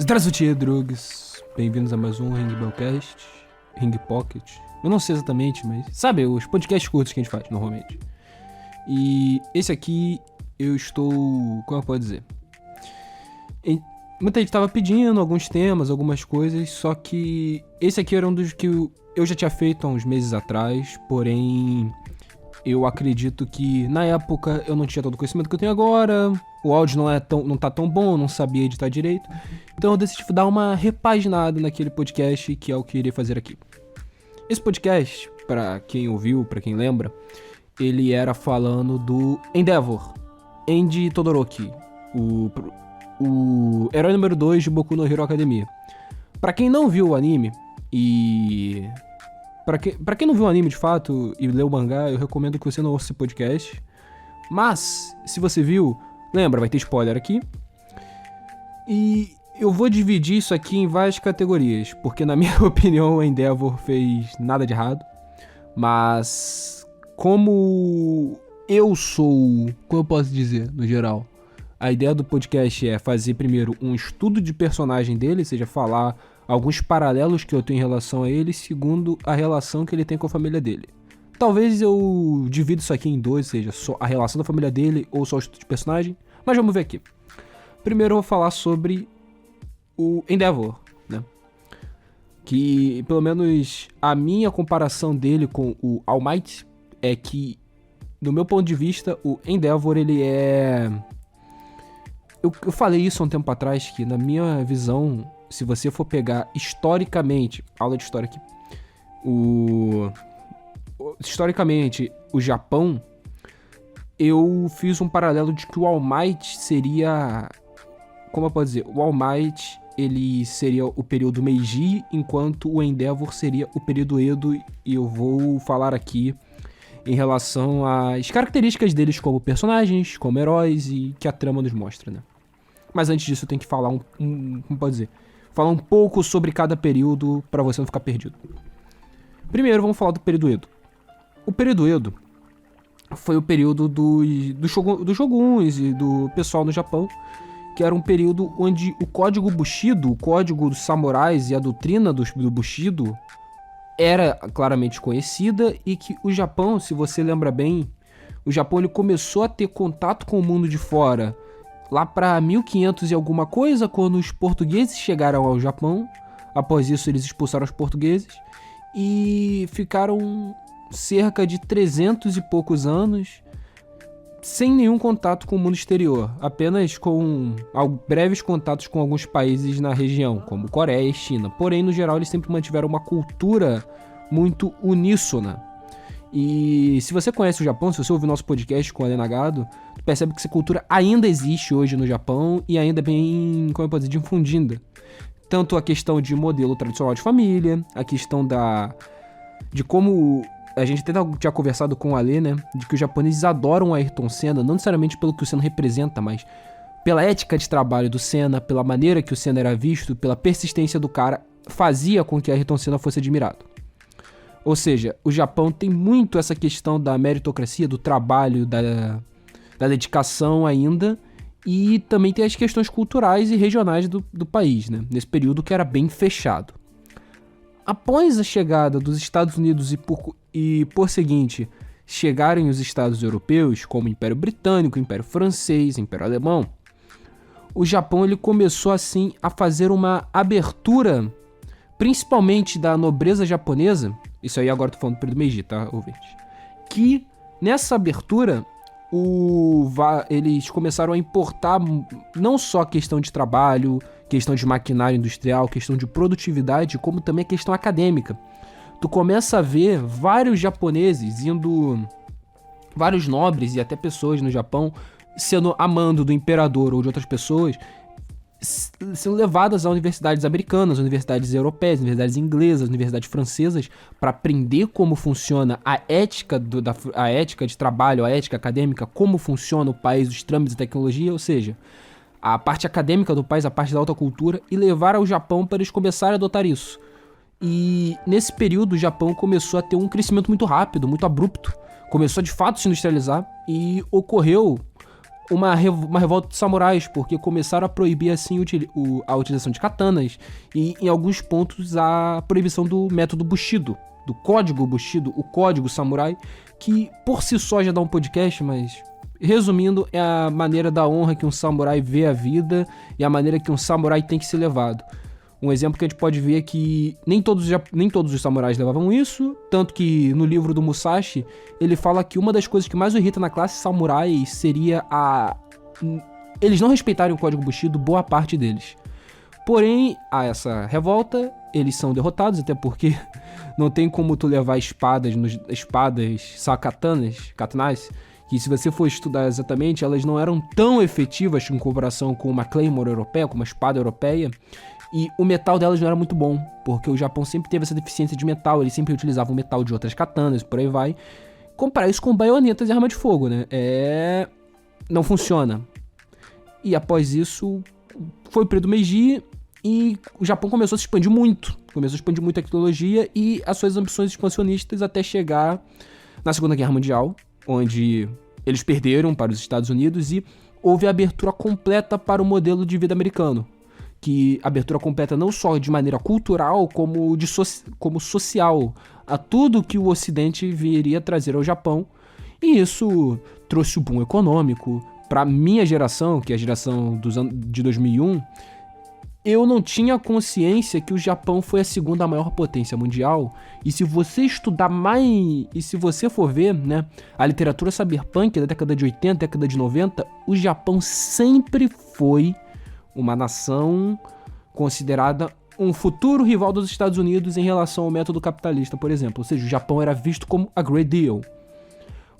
Здравствуйте, drugs! Bem-vindos a mais um Ring Bellcast, Ring Pocket. Eu não sei exatamente, mas sabe, os podcasts curtos que a gente faz normalmente. E esse aqui eu estou, como eu posso dizer? Muita gente tava pedindo alguns temas, algumas coisas, só que esse aqui era um dos que eu já tinha feito há uns meses atrás, porém eu acredito que na época eu não tinha todo o conhecimento que eu tenho agora, o áudio não tá tão bom, eu não sabia editar direito, então eu decidi dar uma repaginada naquele podcast, que é o que eu irei fazer aqui. Esse podcast, pra quem ouviu, pra quem lembra, ele era falando do Endeavor, Enji Todoroki, o herói número 2 de Boku no Hero Academia. Pra quem não viu o anime e... Pra quem não viu o anime de fato e leu o mangá, eu recomendo que você não ouça esse podcast. Mas, se você viu, lembra, vai ter spoiler aqui. E eu vou dividir isso aqui em várias categorias, porque na minha opinião o Endeavor fez nada de errado. Mas, como eu sou... Como eu posso dizer, no geral? A ideia do podcast é fazer primeiro um estudo de personagem dele, ou seja, falar alguns paralelos que eu tenho em relação a ele, segundo a relação que ele tem com a família dele. Talvez eu divida isso aqui em dois, ou seja, só a relação da família dele ou só o estudo de personagem, mas vamos ver aqui. Primeiro eu vou falar sobre o Endeavor, né? Que, pelo menos, a minha comparação dele com o All Might é que, do meu ponto de vista, o Endeavor, ele é... Eu falei isso há um tempo atrás, que na minha visão, se você for pegar historicamente, aula de história aqui, historicamente, o Japão, eu fiz um paralelo de que o All Might seria, como eu posso dizer, o All Might, ele seria o período Meiji, enquanto o Endeavor seria o período Edo, e eu vou falar aqui em relação às características deles como personagens, como heróis e que a trama nos mostra, né? Mas antes disso eu tenho que falar como pode dizer? Falar um pouco sobre cada período pra você não ficar perdido. Primeiro vamos falar do período Edo. O período Edo foi o período dos shoguns e do pessoal no Japão, que era um período onde o código Bushido, o código dos samurais e a doutrina do Bushido era claramente conhecida, e que o Japão, se você lembra bem, o Japão ele começou a ter contato com o mundo de fora lá para 1500 e alguma coisa, quando os portugueses chegaram ao Japão. Após isso eles expulsaram os portugueses e ficaram cerca de 300 e poucos anos sem nenhum contato com o mundo exterior, apenas com breves contatos com alguns países na região, como Coreia e China. Porém, no geral, eles sempre mantiveram uma cultura muito uníssona. E se você conhece o Japão, se você ouviu nosso podcast com o Alena Gado, tu percebe que essa cultura ainda existe hoje no Japão e ainda é bem, como eu posso dizer, difundida. Tanto a questão de modelo tradicional de família, a questão de como... A gente até tinha conversado com o Ale, né? De que os japoneses adoram o Ayrton Senna, não necessariamente pelo que o Senna representa, mas pela ética de trabalho do Senna, pela maneira que o Senna era visto, pela persistência do cara, fazia com que Ayrton Senna fosse admirado. Ou seja, o Japão tem muito essa questão da meritocracia, do trabalho, da dedicação ainda, e também tem as questões culturais e regionais do país, né? Nesse período que era bem fechado. Após a chegada dos Estados Unidos e por seguinte, chegarem os Estados europeus, como o Império Britânico, o Império Francês, o Império Alemão, o Japão ele começou assim a fazer uma abertura, principalmente da nobreza japonesa. Isso aí agora eu tô falando do período Meiji, tá, ouvinte? Que nessa abertura eles começaram a importar não só a questão de trabalho, questão de maquinário industrial, questão de produtividade, como também a questão acadêmica. Tu começa a ver vários japoneses vários nobres e até pessoas no Japão sendo amando do imperador ou de outras pessoas, sendo levadas a universidades americanas, universidades europeias, universidades inglesas, universidades francesas, para aprender como funciona a ética a ética de trabalho, a ética acadêmica, como funciona o país, os trâmites de tecnologia, ou seja, a parte acadêmica do país, a parte da alta cultura, e levar ao Japão para eles começarem a adotar isso. E nesse período o Japão começou a ter um crescimento muito rápido, muito abrupto, começou a de fato se industrializar e ocorreu uma revolta de samurais, porque começaram a proibir assim a utilização de katanas e, em alguns pontos, a proibição do método Bushido, do código Bushido, o código samurai, que por si só já dá um podcast, mas resumindo, é a maneira da honra que um samurai vê a vida e a maneira que um samurai tem que ser levado. Um exemplo que a gente pode ver é que nem todos os samurais levavam isso, tanto que no livro do Musashi, ele fala que uma das coisas que mais o irrita na classe samurai seria eles não respeitarem o código Bushido, boa parte deles. Porém, a essa revolta, eles são derrotados, até porque não tem como tu levar espadas, katanas, que se você for estudar exatamente, elas não eram tão efetivas em comparação com uma claymore europeia, com uma espada europeia, e o metal delas não era muito bom, porque o Japão sempre teve essa deficiência de metal, eles sempre utilizavam metal de outras katanas, por aí vai. Comparar isso com baionetas e arma de fogo, né? Não funciona. E após isso, foi o período Meiji e o Japão começou a se expandir muito. Começou a expandir muito a tecnologia e as suas ambições expansionistas até chegar na Segunda Guerra Mundial, onde eles perderam para os Estados Unidos e houve a abertura completa para o modelo de vida americano. Que abertura completa não só de maneira cultural, como social, a tudo que o Ocidente viria trazer ao Japão. E isso trouxe o boom econômico. Para minha geração, que é a geração de 2001, eu não tinha consciência que o Japão foi a segunda maior potência mundial. E se você estudar mais, e se você for ver, né, a literatura cyberpunk da década de 80, década de 90, o Japão sempre foi uma nação considerada um futuro rival dos Estados Unidos em relação ao método capitalista, por exemplo. Ou seja, o Japão era visto como a Great Deal.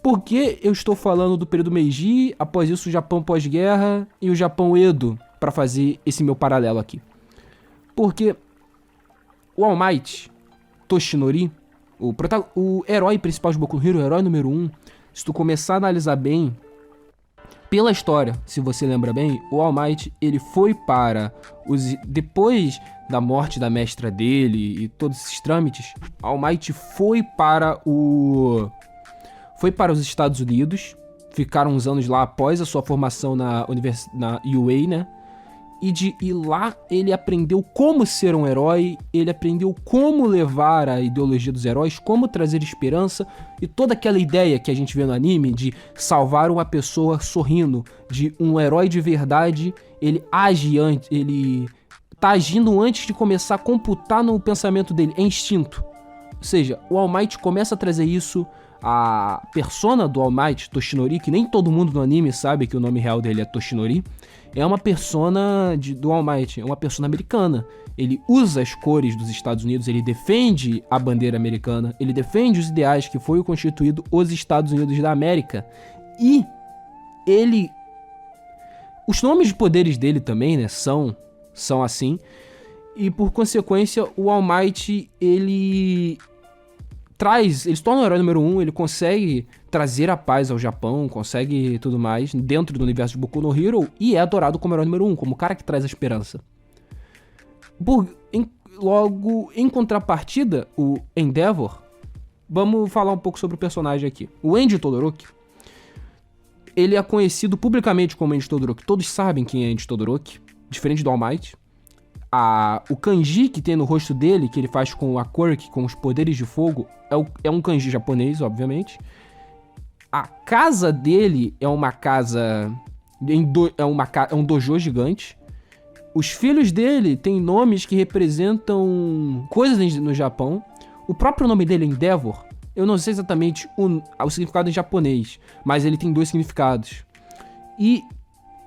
Por que eu estou falando do período Meiji, após isso o Japão pós-guerra e o Japão Edo, para fazer esse meu paralelo aqui? Porque o All Might, Toshinori, o herói principal de Boku no Hero, o herói número 1, se tu começar a analisar bem, pela história, se você lembra bem, o All Might, ele foi para depois da morte da mestra dele e todos esses trâmites, All Might foi para os Estados Unidos, ficaram uns anos lá após a sua formação na UA, né? E lá ele aprendeu como ser um herói, ele aprendeu como levar a ideologia dos heróis, como trazer esperança e toda aquela ideia que a gente vê no anime de salvar uma pessoa sorrindo, de um herói de verdade, ele tá agindo antes de começar a computar no pensamento dele, é instinto. Ou seja, o All Might começa a trazer isso. A persona do All Might, Toshinori, que nem todo mundo no anime sabe que o nome real dele é Toshinori, é uma persona do All Might, é uma persona americana. Ele usa as cores dos Estados Unidos, ele defende a bandeira americana, ele defende os ideais que foi constituído os Estados Unidos da América. E os nomes de poderes dele também, né, são assim. E por consequência, o All Might, ele se torna o herói número 1, ele consegue trazer a paz ao Japão, consegue tudo mais dentro do universo de Boku no Hero e é adorado como herói número 1, como o cara que traz a esperança. Logo, em contrapartida, o Endeavor, vamos falar um pouco sobre o personagem aqui. O Enji Todoroki, ele é conhecido publicamente como Enji Todoroki, todos sabem quem é Enji Todoroki, diferente do All Might. O kanji que tem no rosto dele, que ele faz com a quirk, com os poderes de fogo, é um kanji japonês, obviamente. A casa dele é uma casa... é um dojo gigante. Os filhos dele têm nomes que representam coisas no Japão. O próprio nome dele, Endeavor, eu não sei exatamente o significado em japonês, mas ele tem 2 significados. E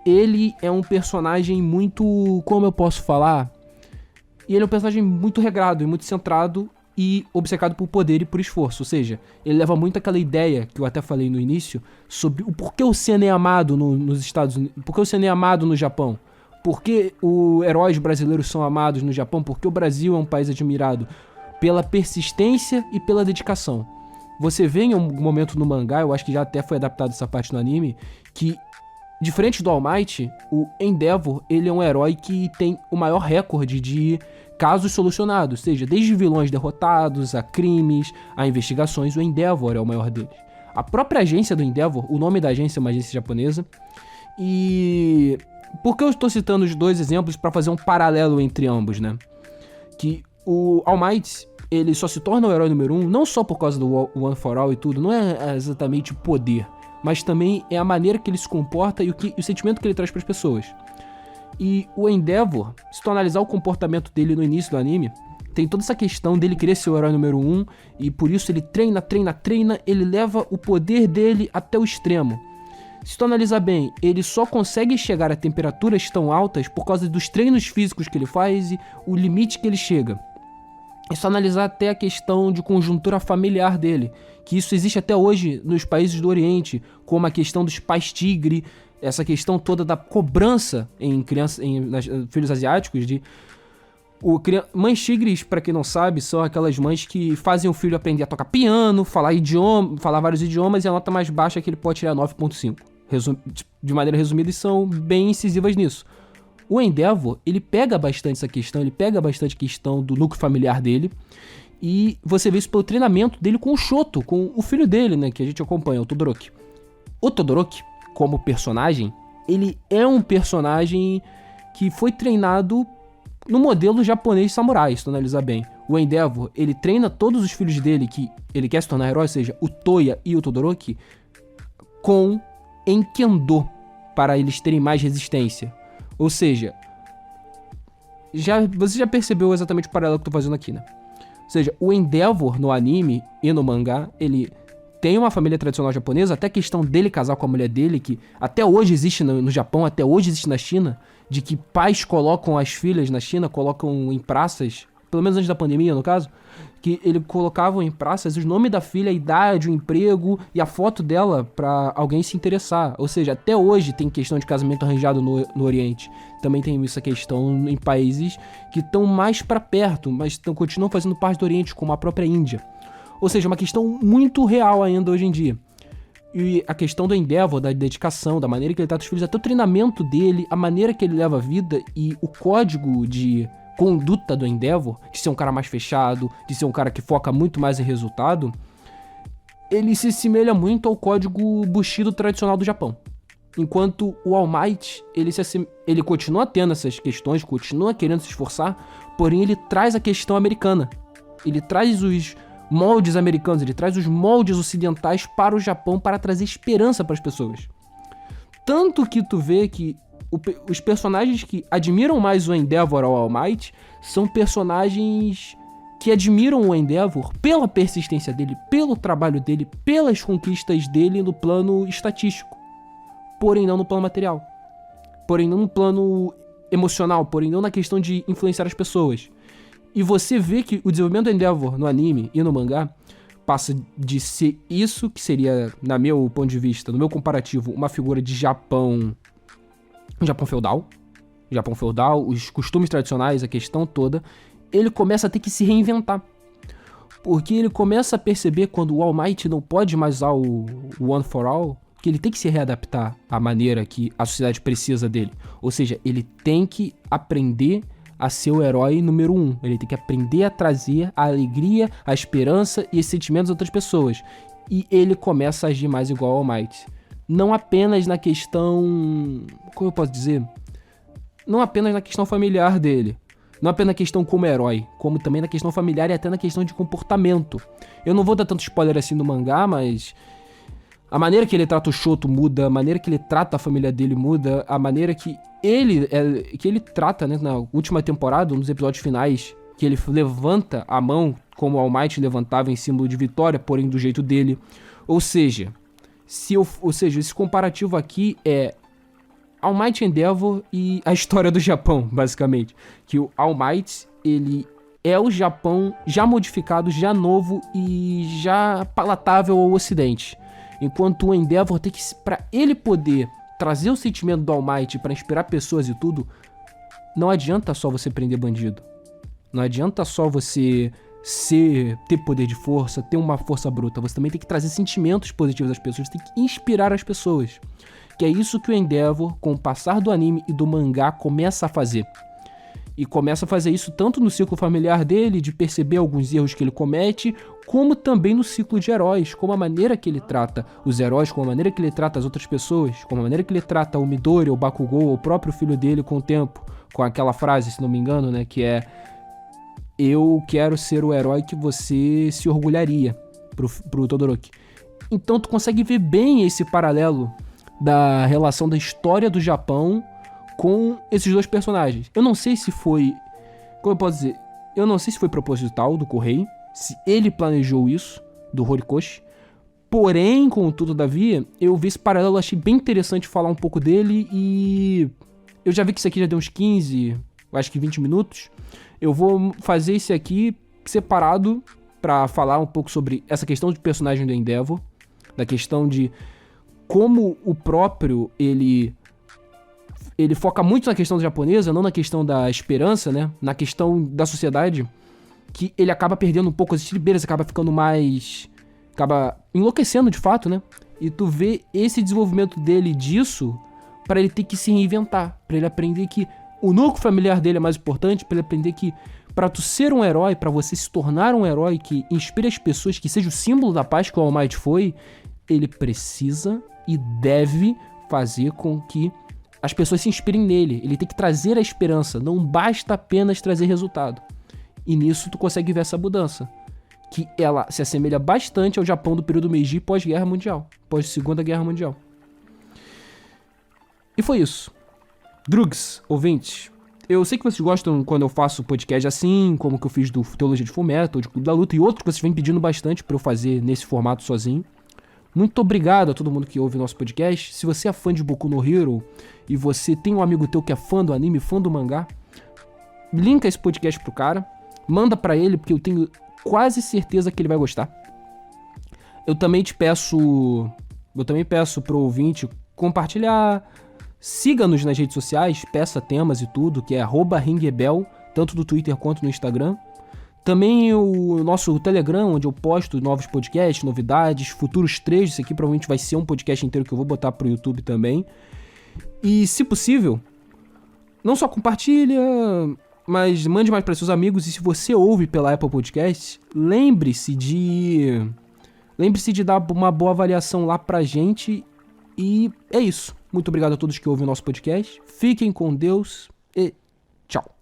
ele é um personagem muito... como eu posso falar? E ele é um personagem muito regrado e muito centrado e obcecado por poder e por esforço. Ou seja, ele leva muito aquela ideia que eu até falei no início sobre o porquê o Senna é amado nos Estados Unidos, porquê o Senna é amado no Japão, porquê os heróis brasileiros são amados no Japão, porque o Brasil é um país admirado pela persistência e pela dedicação. Você vê em um momento no mangá, eu acho que já até foi adaptado essa parte no anime, que diferente do All Might, o Endeavor, ele é um herói que tem o maior recorde de casos solucionados, ou seja, desde vilões derrotados, a crimes, a investigações, o Endeavor é o maior deles. A própria agência do Endeavor, o nome da agência é uma agência japonesa, E por que eu estou citando os dois exemplos para fazer um paralelo entre ambos, né? Que o All Might, ele só se torna o herói número 1, não só por causa do One for All e tudo, não é exatamente o poder, mas também é a maneira que ele se comporta e o sentimento que ele traz para as pessoas. E o Endeavor, se tu analisar o comportamento dele no início do anime, tem toda essa questão dele querer ser o herói número 1, e por isso ele treina, ele leva o poder dele até o extremo. Se tu analisar bem, ele só consegue chegar a temperaturas tão altas por causa dos treinos físicos que ele faz e o limite que ele chega. É só analisar até a questão de conjuntura familiar dele, que isso existe até hoje nos países do Oriente, como a questão dos pais tigre, essa questão toda da cobrança em filhos asiáticos de mães tigres, pra quem não sabe, são aquelas mães que fazem o filho aprender a tocar piano, falar vários idiomas, e a nota mais baixa é que ele pode tirar 9.5. De maneira resumida, e são bem incisivas nisso. O Endeavor, ele pega bastante essa questão, ele pega bastante a questão do núcleo familiar dele, e você vê isso pelo treinamento dele com o Shoto, com o filho dele, né, que a gente acompanha, o Todoroki. O Todoroki, como personagem, ele é um personagem que foi treinado no modelo japonês samurai, se tu analisar bem. O Endeavor, ele treina todos os filhos dele que ele quer se tornar herói, ou seja, o Toya e o Todoroki, em Kendo, para eles terem mais resistência. Ou seja, você já percebeu exatamente o paralelo que eu tô fazendo aqui, né? Ou seja, o Endeavor no anime e no mangá, ele tem uma família tradicional japonesa, até a questão dele casar com a mulher dele, que até hoje existe no Japão, até hoje existe na China, de que pais colocam as filhas na China, colocam em praças, pelo menos antes da pandemia, no caso, que ele colocavam em praças o nome da filha, a idade, o emprego e a foto dela pra alguém se interessar. Ou seja, até hoje tem questão de casamento arranjado no Oriente. Também tem essa questão em países que estão mais pra perto, mas continuam fazendo parte do Oriente, como a própria Índia. Ou seja, uma questão muito real ainda hoje em dia. E a questão do Endeavor, da dedicação, da maneira que ele trata os filhos, até o treinamento dele, a maneira que ele leva a vida e o código de conduta do Endeavor, de ser um cara mais fechado, de ser um cara que foca muito mais em resultado, ele se assemelha muito ao código Bushido tradicional do Japão. Enquanto o All Might, ele continua tendo essas questões, continua querendo se esforçar, porém ele traz a questão americana. Ele traz os moldes americanos, ele traz os moldes ocidentais para o Japão para trazer esperança para as pessoas. Tanto que tu vê que os personagens que admiram mais o Endeavor ao All Might são personagens que admiram o Endeavor pela persistência dele, pelo trabalho dele, pelas conquistas dele no plano estatístico, porém não no plano material, porém não no plano emocional, porém não na questão de influenciar as pessoas. E você vê que o desenvolvimento do Endeavor no anime e no mangá passa de ser isso, que seria, no meu ponto de vista, no meu comparativo, uma figura de Japão feudal, os costumes tradicionais, a questão toda, ele começa a ter que se reinventar. Porque ele começa a perceber, quando o All Might não pode mais usar o One for All, que ele tem que se readaptar à maneira que a sociedade precisa dele. Ou seja, ele tem que aprender a ser o herói número 1. Ele tem que aprender a trazer a alegria, a esperança e os sentimentos das outras pessoas. E ele começa a agir mais igual ao All Might. Não apenas na questão... Como eu posso dizer? Não apenas na questão familiar dele. Não apenas na questão como herói, como também na questão familiar e até na questão de comportamento. Eu não vou dar tanto spoiler assim no mangá, mas a maneira que ele trata o Shoto muda, a maneira que ele trata a família dele muda, a maneira que ele trata, né, na última temporada, nos episódios finais, que ele levanta a mão como o All Might levantava em símbolo de vitória, porém do jeito dele. Ou seja, esse comparativo aqui é All Might Endeavor e a história do Japão, basicamente. Que o All Might, ele é o Japão já modificado, já novo e já palatável ao ocidente. Enquanto o Endeavor tem que, pra ele poder trazer o sentimento do All Might pra inspirar pessoas e tudo, não adianta só você prender bandido. Não adianta só você ter poder de força, ter uma força bruta. Você também tem que trazer sentimentos positivos às pessoas, tem que inspirar as pessoas. Que é isso que o Endeavor, com o passar do anime e do mangá, começa a fazer. E começa a fazer isso tanto no ciclo familiar dele, de perceber alguns erros que ele comete, como também no ciclo de heróis, como a maneira que ele trata os heróis, como a maneira que ele trata as outras pessoas, como a maneira que ele trata o Midori, o Bakugou, o próprio filho dele com o tempo, com aquela frase, se não me engano, né, que é: eu quero ser o herói que você se orgulharia, pro Todoroki. Então tu consegue ver bem esse paralelo da relação da história do Japão com esses dois personagens. Eu não sei se foi... Como eu posso dizer? Eu não sei se foi proposital do Correio, se ele planejou isso, do Horikoshi. Porém, contudo, todavia, eu vi esse paralelo, achei bem interessante falar um pouco dele e... Eu já vi que isso aqui já deu uns 15, acho que 20 minutos. Eu vou fazer esse aqui separado pra falar um pouco sobre essa questão de personagem do Endeavor, da questão de como o próprio, ele foca muito na questão japonesa, não na questão da esperança, né? Na questão da sociedade, que ele acaba perdendo um pouco as estribeiras, acaba ficando mais... acaba enlouquecendo de fato, né? E tu vê esse desenvolvimento dele disso pra ele ter que se reinventar, pra ele aprender que o núcleo familiar dele é mais importante, pra ele aprender que pra tu ser um herói, pra você se tornar um herói que inspire as pessoas, que seja o símbolo da paz que o All Might foi, ele precisa e deve fazer com que as pessoas se inspirem nele. Ele tem que trazer a esperança, não basta apenas trazer resultado. E nisso tu consegue ver essa mudança, que ela se assemelha bastante ao Japão do período Meiji pós-Guerra Mundial, pós-Segunda Guerra Mundial. E foi isso. Drugs, ouvintes, eu sei que vocês gostam quando eu faço podcast assim, como que eu fiz do Teologia de Fullmetal, de Clube da Luta, e outros que vocês vêm pedindo bastante pra eu fazer nesse formato sozinho. Muito obrigado a todo mundo que ouve nosso podcast. Se você é fã de Boku no Hero e você tem um amigo teu que é fã do anime, fã do mangá, linka esse podcast pro cara, manda pra ele, porque eu tenho quase certeza que ele vai gostar. Eu também peço pro ouvinte compartilhar, siga-nos nas redes sociais, peça temas e tudo, que é @ringuebel, tanto no Twitter quanto no Instagram. Também o nosso Telegram, onde eu posto novos podcasts, novidades, futuros trechos. Isso aqui provavelmente vai ser um podcast inteiro que eu vou botar pro YouTube também. E, se possível, não só compartilha, mas mande mais para seus amigos. E se você ouve pela Apple Podcast, lembre-se de dar uma boa avaliação lá pra gente. E é isso. Muito obrigado a todos que ouvem o nosso podcast. Fiquem com Deus e tchau.